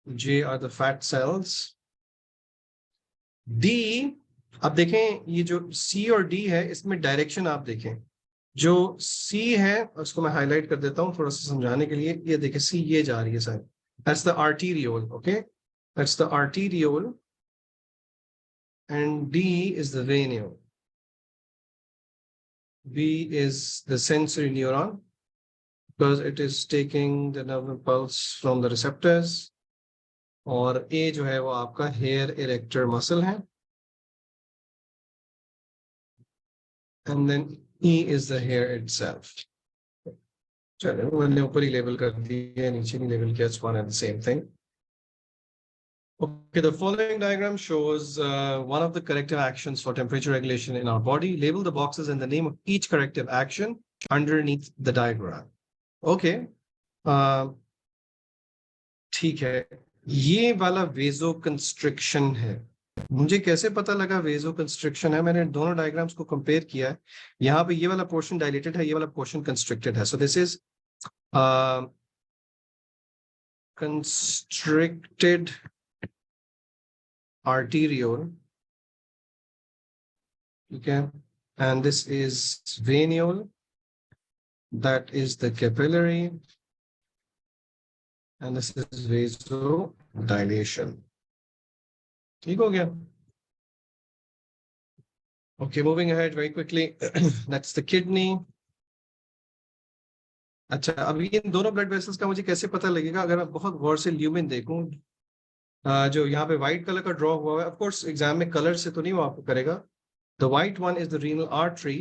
J are the fat cells. D, अब देखें ये जो C और D है इसमें डायरेक्शन आप देखें, जो C है उसको मैं हाईलाइट कर देता हूं थोड़ा सा समझाने के लिए. ये देखें C ये जा रही है sir, that's the arteriole, okay, that's the arteriole, and D is the veniole. B is the sensory neuron because it is taking the nerve impulse from the receptors. और A जो है वो आपका hair erector muscle है. And then E is the hair itself. चलो मैंने ऊपर ही label कर दिया, नीचे नहीं लेबल किया, it's one and the same thing. Okay, the following diagram shows one of the corrective actions for temperature regulation in our body. Label the boxes and the name of each corrective action underneath the diagram. Okay, ठीक है, ये वाला वेजोकंस्ट्रिक्शन है. मुझे कैसे पता लगा वेजोकंस्ट्रिक्शन है? मैंने दोनों डायग्राम्स को कंपेयर किया है. यहाँ पे ये वाला पोर्शन डायलेटेड है, ये वाला पोर्शन कंस्ट्रिक्टेड है. So this is constricted arteriole, okay, and this is veniole, that is the capillary, and this is vasodilation. ठीक हो गया? Okay, moving ahead very quickly. That's the kidney. अच्छा, अभी इन दोनों ब्लड वेसल्स का मुझे कैसे पता लगेगा? अगर मैं बहुत गौर से ल्यूमिन देखूं, जो यहाँ पे व्हाइट कलर का ड्रॉ हुआ है, ऑफ कोर्स एग्जाम में कलर से तो नहीं वो आपको करेगा. The white one is the renal artery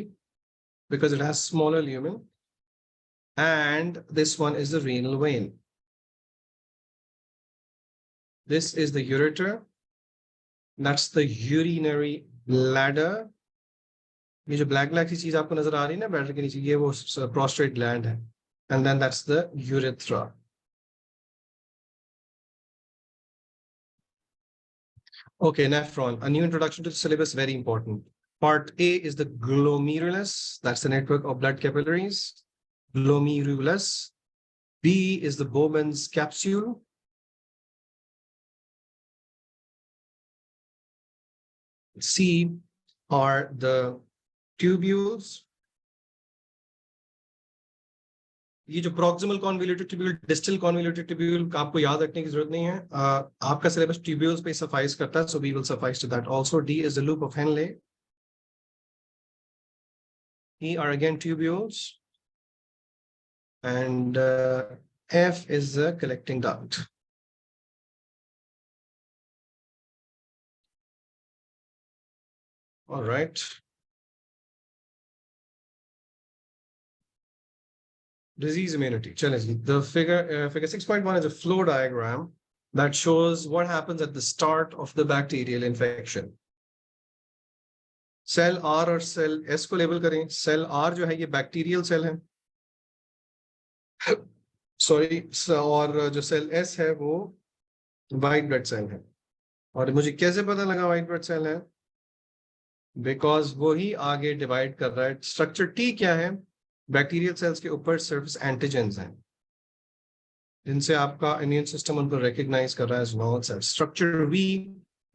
because it has smaller lumen, and this one is the renal vein. This is the ureter. That's the urinary bladder. ये जो black black सी चीज आपको नजर आ रही है ना ब्लैडर के नीचे, ये वो प्रोस्टेट ग्लैंड है. And then that's the urethra. Okay, nephron. A new introduction to the syllabus, very important. Part A is the glomerulus. That's the network of blood capillaries. Glomerulus. B is the Bowman's capsule. C are the tubules. ये जो proximal convoluted tubule, distal convoluted tubule आपको याद रखने की जरूरत नहीं है. आपका सिलेबस tubules पे suffice करता है, so we will suffice to that also. D is the loop of Henle. E are again tubules, and F is the collecting duct. All right. Disease immunity. The figure 6.1 is a flow diagram that shows what happens at the start of the bacterial infection. Cell R और cell S को label करें. Cell R जो है ये bacterial cell है, sorry, और जो cell S है वो व्हाइट ब्लड सेल है. और मुझे कैसे पता लगा व्हाइट ब्लड सेल है? बिकॉज वो ही आगे डिवाइड कर रहा है. स्ट्रक्चर T क्या है? बैक्टीरियल सेल्स के ऊपर सरफेस एंटीजेंस हैं जिनसे आपका इम्यून सिस्टम उनको रिकॉग्नाइज कर रहा है as normal cells. Structure V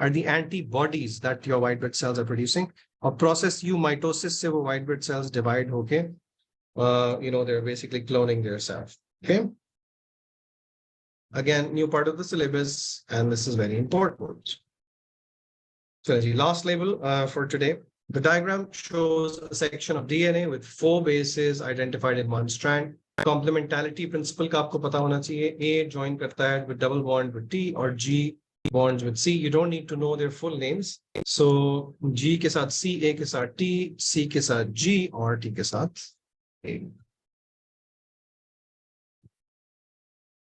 are the antibodies that your white blood cells are producing. और प्रोसेस U, माइटोसिस से वो white blood cells divide होके they're basically cloning their self. Okay, again new part of the syllabus, and this is very important. So last label for today. The diagram shows a section of DNA with 4 bases identified in one strand. Complementarity principle का आपको पता होना चाहिए. A join करता है with double bond with T, और G bonds with C. You don't need to know their full names. So G के साथ C, A के साथ T, C के साथ G और T के साथ A.